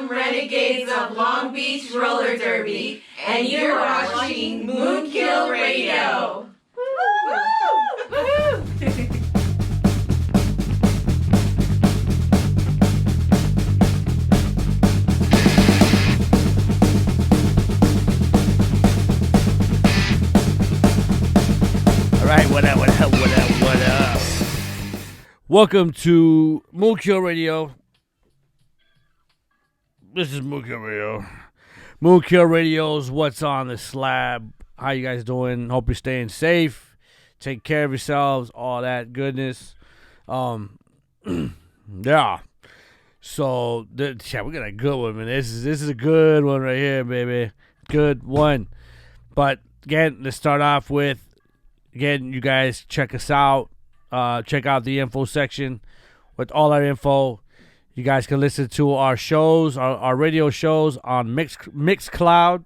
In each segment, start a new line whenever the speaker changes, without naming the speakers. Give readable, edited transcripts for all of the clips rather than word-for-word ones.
Renegades of Long Beach Roller Derby, and you're watching MoonKILL Radio.
All right, what up? Welcome to MoonKILL Radio. This is MoonKILL Radio. MoonKILL Radio's What's on the Slab. How you guys doing? Hope you're staying safe. Take care of yourselves. All that goodness. Yeah. So, we got a good one, man. This is a good one right here, baby. Good one. But again, let's start off with. Again, you guys check us out. Check out the info section with all our info. You guys can listen to our shows, our radio shows on Mixcloud,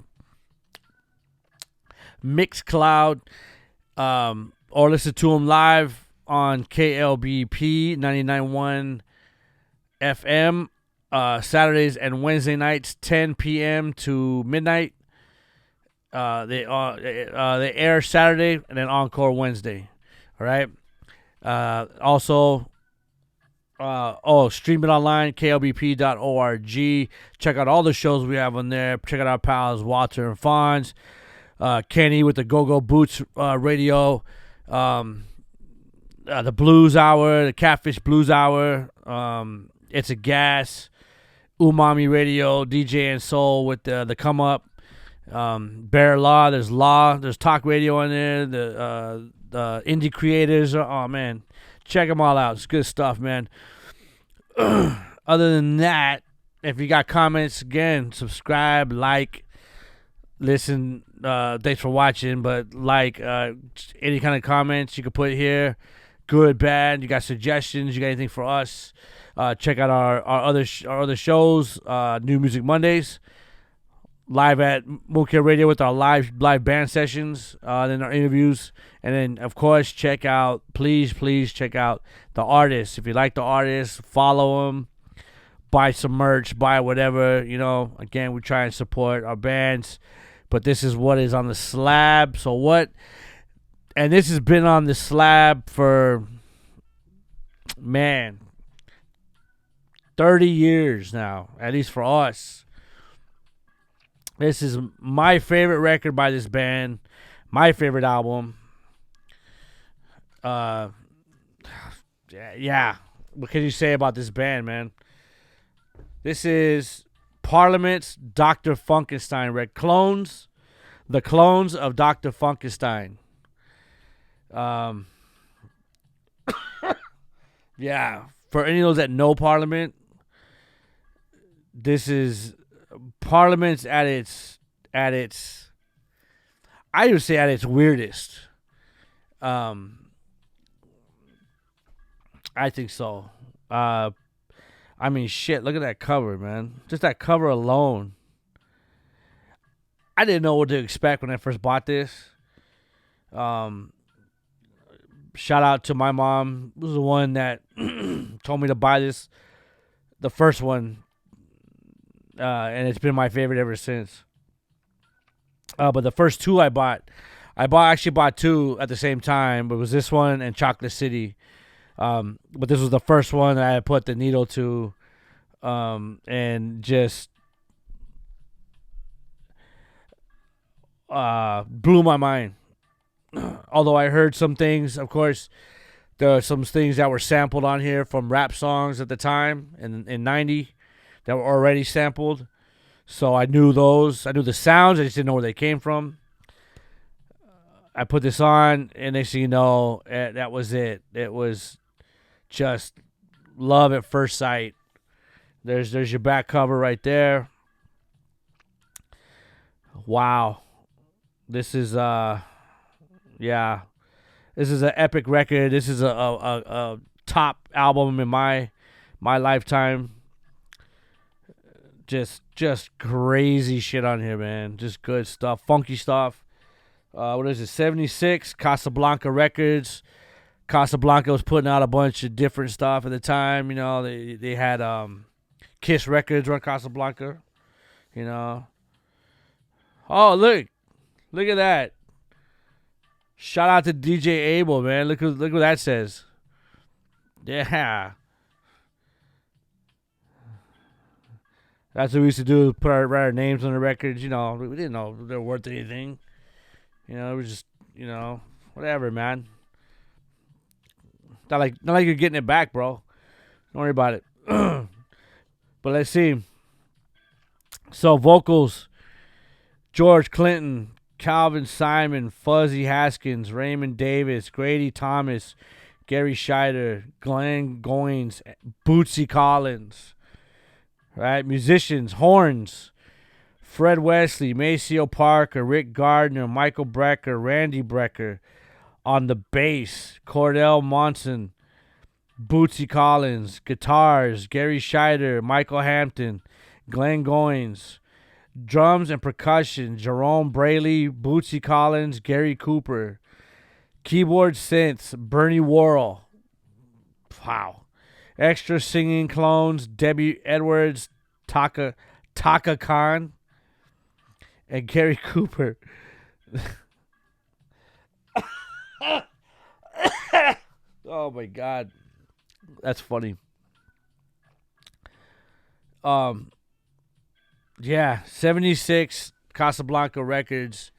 or listen to them live on KLBP 99.1 FM, Saturdays and Wednesday nights, 10 p.m. to midnight. They air Saturday and then encore Wednesday. All right. Also, stream it online, klbp.org. Check out all the shows we have on there. Check out our pals Walter and Fonz, Kenny with the Go-Go Boots radio, the Blues Hour, the Catfish Blues Hour. It's a Gas, Umami Radio, DJ and Soul with the Come Up. Bear Law, there's talk radio on there, the indie creators. Oh man, check them all out. It's good stuff, man. Other than that, if you got comments, again, subscribe, like, listen. Thanks for watching, but like any kind of comments you can put here, good, bad. You got suggestions? You got anything for us? Check out our other shows, New Music Mondays. Live at MoonKILL Radio with our live band sessions, then our interviews, and then of course please check out the artists. If you like the artists, follow them, buy some merch, buy whatever. Again, we try and support our bands, but this is what is on the slab. So what? And this has been on the slab for 30 years now, at least for us. This is my favorite record by this band. My favorite album. Yeah. What can you say about this band, man? This is Parliament's Dr. Funkenstein record. The clones of Dr. Funkenstein. Yeah. For any of those that know Parliament, this is Parliament's at its I would say at its weirdest. I think so. I mean, shit, look at that cover, man. Just that cover alone. I didn't know what to expect when I first bought this. Shout out to my mom, who was the one that told me to buy this, the first one. And it's been my favorite ever since. But the first two I actually bought two at the same time. But it was this one and Chocolate City. But this was the first one that I put the needle to, and just blew my mind. Although I heard some things, of course, there are some things that were sampled on here from rap songs at the time in 90. That were already sampled. So I knew those. I knew the sounds. I just didn't know where they came from. I put this on, and next thing you know, that was it. It was just love at first sight. There's your back cover right there. Wow. This is This is an epic record. This is a top album in my lifetime. Just crazy shit on here, man. Just good stuff, funky stuff. What is it? 76 Casablanca Records. Casablanca was putting out a bunch of different stuff at the time. They had Kiss Records run Casablanca. You know. Oh, look at that. Shout out to DJ Abel, man. Look what that says. Yeah. That's what we used to do, write our names on the records. You know, we didn't know they were worth anything. You know, it was just, you know, whatever, man. Not like you're getting it back, bro. Don't worry about it. But let's see. So vocals, George Clinton, Calvin Simon, Fuzzy Haskins, Raymond Davis, Grady Thomas, Gary Scheider, Glenn Goins, Bootsy Collins. Right? Musicians, horns, Fred Wesley, Maceo Parker, Rick Gardner, Michael Brecker, Randy Brecker. On the bass, Cordell Monson, Bootsy Collins. Guitars, Gary Scheider, Michael Hampton, Glenn Goins. Drums and percussion, Jerome Braley, Bootsy Collins, Gary Cooper. Keyboard synths, Bernie Worrell. Wow. Extra singing clones, Debbie Edwards, Taka Khan, and Gary Cooper. Oh my God. That's funny. Yeah, 76 Casablanca Records.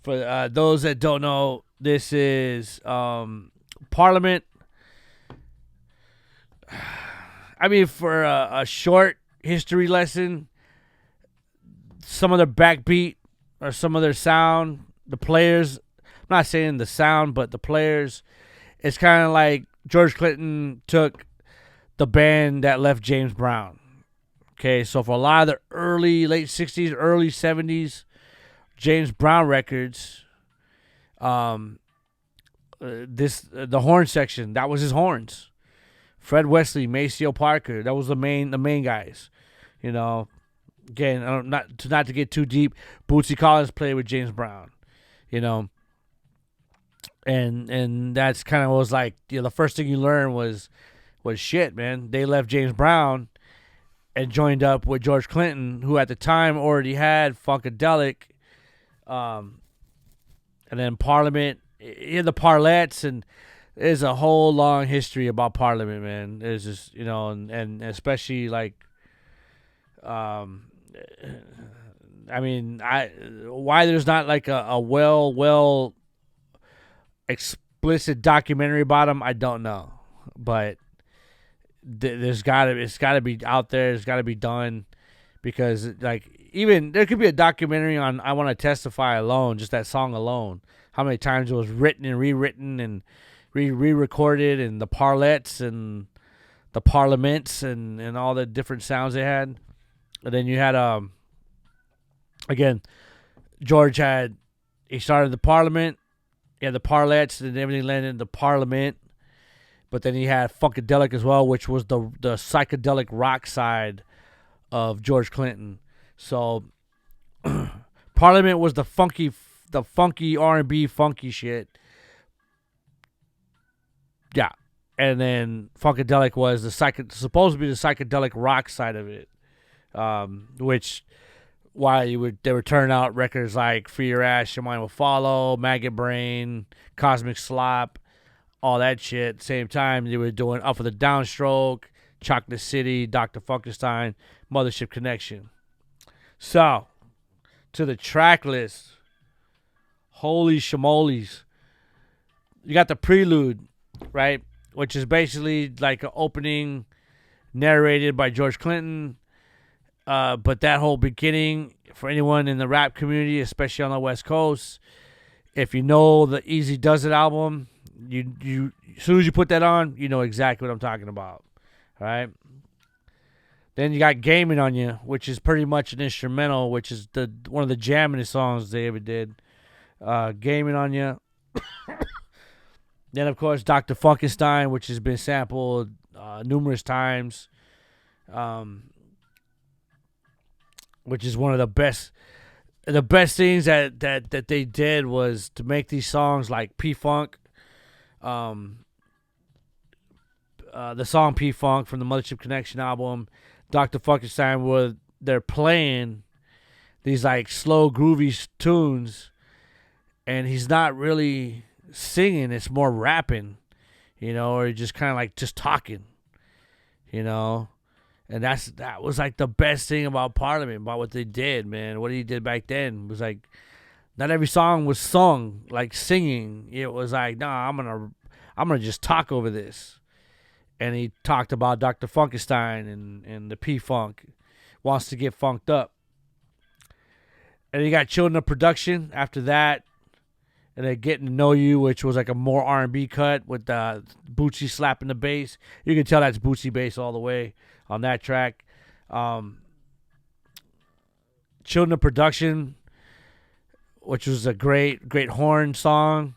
For those that don't know, this is Parliament. I mean, for a short history lesson, some of their backbeat or some of their sound, the players, I'm not saying the sound, but the players, it's kind of like George Clinton took the band that left James Brown. Okay, so for a lot of the late 60s, early 70s, James Brown records, the horn section, that was his horns. Fred Wesley, Maceo Parker, that was the main guys. You know, again, not to get too deep, Bootsy Collins played with James Brown. You know, and that's kind of was like, you know, the first thing you learn was shit, man. They left James Brown and joined up with George Clinton, who at the time already had Funkadelic, and then Parliament, the Parlettes, and there's a whole long history about Parliament, man. There's just, you know, and especially like, I mean, why there's not like a well explicit documentary about them, I don't know, but it's got to be out there. It's got to be done, because like even there could be a documentary on "I Want to Testify" alone, just that song alone. How many times it was written and rewritten and re-recorded, and the parlettes and the parliaments and all the different sounds they had. And then you had again, George he started the Parliament, he had the parlettes, and everything landed in the Parliament. But then he had Funkadelic as well, which was the psychedelic rock side of George Clinton. So Parliament was the funky R&B funky shit. Yeah. And then Funkadelic was supposed to be the psychedelic rock side of it. Which why they would turn out records like Free Your Ass, Your Mind Will Follow, Maggot Brain, Cosmic Slop, all that shit. At the same time, they were doing Up for the Downstroke, Chocolate City, Dr. Funkenstein, Mothership Connection. So, to the track list. Holy shamoles. You got the prelude, right? Which is basically like an opening narrated by George Clinton. But that whole beginning, for anyone in the rap community, especially on the West Coast, if you know the Easy Does It album, you as soon as you put that on, you know exactly what I'm talking about. All right. Then you got Gaming on You, which is pretty much an instrumental, which is one of the jammingest songs they ever did. Gaming on You. Then of course Dr. Funkenstein, which has been sampled numerous times. Which is one of the best things that they did was to make these songs like P-Funk. The song P-Funk from the Mothership Connection album, Dr. Funkenstein where they're playing these like slow groovy tunes, and he's not really singing, it's more rapping, or just kind of like just talking, and that was like the best thing about Parliament, about what they did, man. What he did back then was like, not every song was sung like singing. It was like, nah, I'm gonna just talk over this. And he talked about Dr. Funkenstein and the P-Funk wants to get funked up. And you got Children of Production after that. And then Getting to Know You, which was like a more R&B cut with Bootsy slapping the bass. You can tell that's Bootsy bass all the way on that track. Children of Production, which was a great horn song,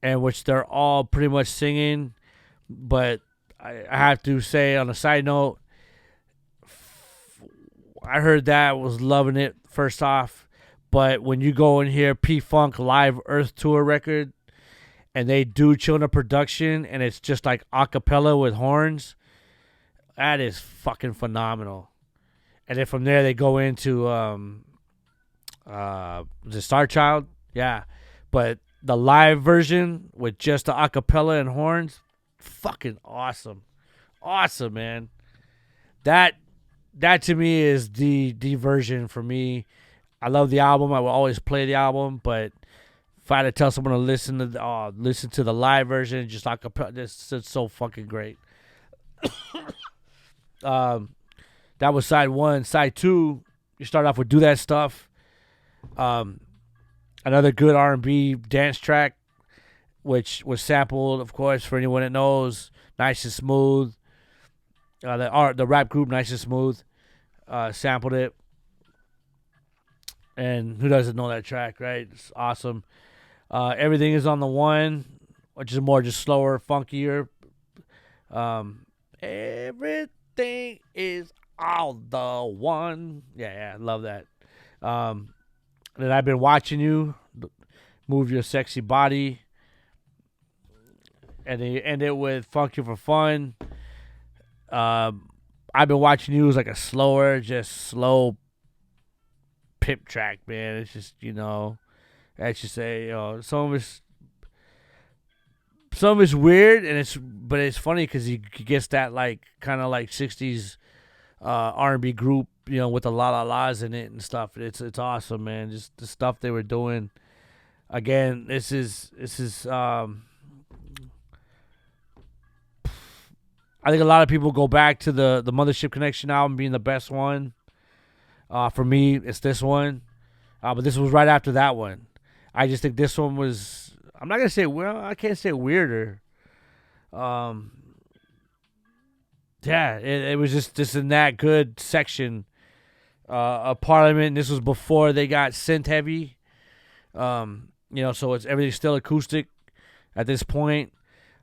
and which they're all pretty much singing. But I have to say, on a side note, I heard that, was loving it first off. But when you go and hear P-Funk Live Earth Tour record, and they do Children of Production, and it's just like a cappella with horns, that is fucking phenomenal. And then from there, they go into the Star Child, yeah. But the live version with just the a cappella and horns, fucking awesome. Awesome, man. That to me is the version for me. I love the album. I will always play the album, but if I had to tell someone to listen to the live version, just like it's so fucking great. That was side one. Side two, you start off with Do That Stuff. Another good R&B dance track, which was sampled, of course, for anyone that knows, Nice and Smooth. The rap group Nice and Smooth sampled it. And who doesn't know that track, right? It's awesome. Everything Is on the One, which is more just slower, funkier. Everything is on the one. Yeah, I love that. And I've Been Watching You, Move Your Sexy Body. And they end it with Funk You for Fun. I've Been Watching You is like a slow pip track, man. It's just, I should say, some of it's weird, but it's funny because he gets that like kind of like 60s R&B group, with the La La La's in it and stuff. It's awesome, man. Just the stuff they were doing. Again, this is I think a lot of people go back to the Mothership Connection album being the best one. For me, it's this one. But this was right after that one. I just think this one was, I'm not going to say, I can't say weirder. Yeah, it was just in that good section of Parliament. And this was before they got synth heavy. So everything's still acoustic at this point.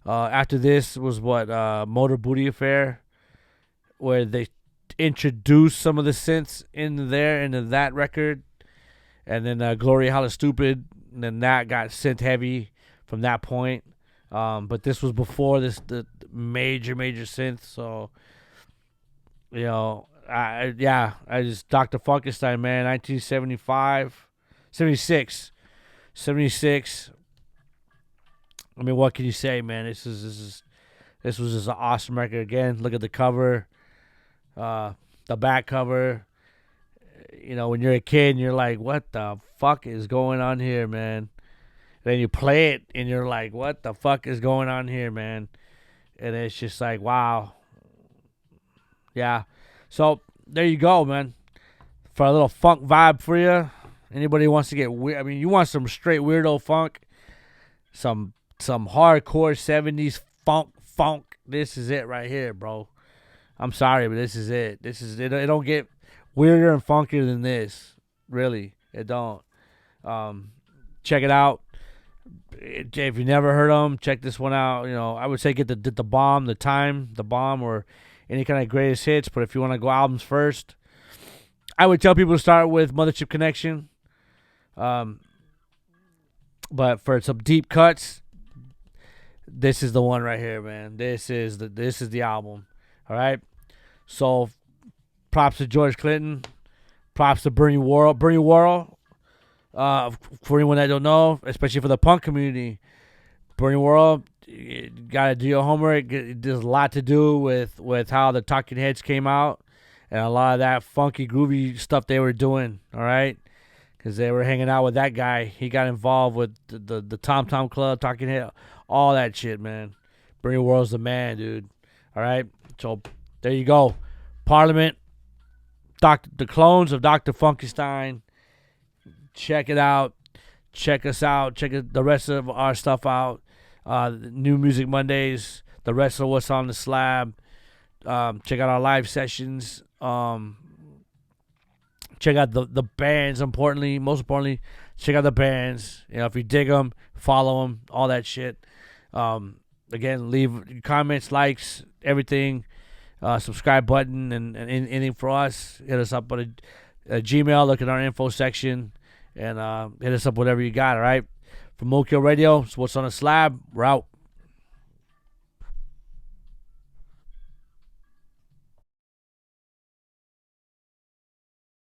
After this was Motor Booty Affair, where they introduced some of the synths into that record, and then Glory Holla Stupid, and then that got synth heavy from that point. But this was before the major synth, so I just Dr. Funkenstein, man, 1975, 76. I mean, what can you say, man? This was just an awesome record. Again, look at the cover, the back cover. When you're a kid and you're like, what the fuck is going on here, man? Then you play it and you're like, what the fuck is going on here, man? And it's just like, wow. Yeah. So there you go, man. For a little funk vibe for you. Anybody wants to get weird? I mean, you want some straight weirdo funk, some hardcore 70s funk. This is it right here, bro. I'm sorry, but this is it. It don't get weirder and funkier than this. Really, it don't. Check it out. If you never heard them, check this one out. I would say get the Bomb, the Bomb, or any kind of greatest hits. But if you want to go albums first, I would tell people to start with Mothership Connection. But for some deep cuts, this is the one right here, man. This is the album. All right. So Props to George Clinton. Props to Bernie Worrell. Bernie Worrell, for anyone that don't know, especially for the punk community, Bernie Worrell, you gotta do your homework. There's a lot to do with how the Talking Heads came out and a lot of that funky, groovy stuff they were doing. All right, because they were hanging out with that guy. He got involved with the Tom Tom Club, Talking Head, all that shit, man. Bernie Worrell's the man, dude. All right, so there you go. Parliament, the clones of Dr. Funkenstein. Check it out. Check us out. Check the rest of our stuff out. New Music Mondays. The rest of what's on the slab. Check out our live sessions. Check out the bands. Most importantly, check out the bands. You know, if you dig them, follow them, all that shit. Again, leave comments, likes, everything. Subscribe button and anything for us. Hit us up on a Gmail. Look at our info section and hit us up whatever you got. All right. From MoonKILL Radio, so what's on the slab? We're out.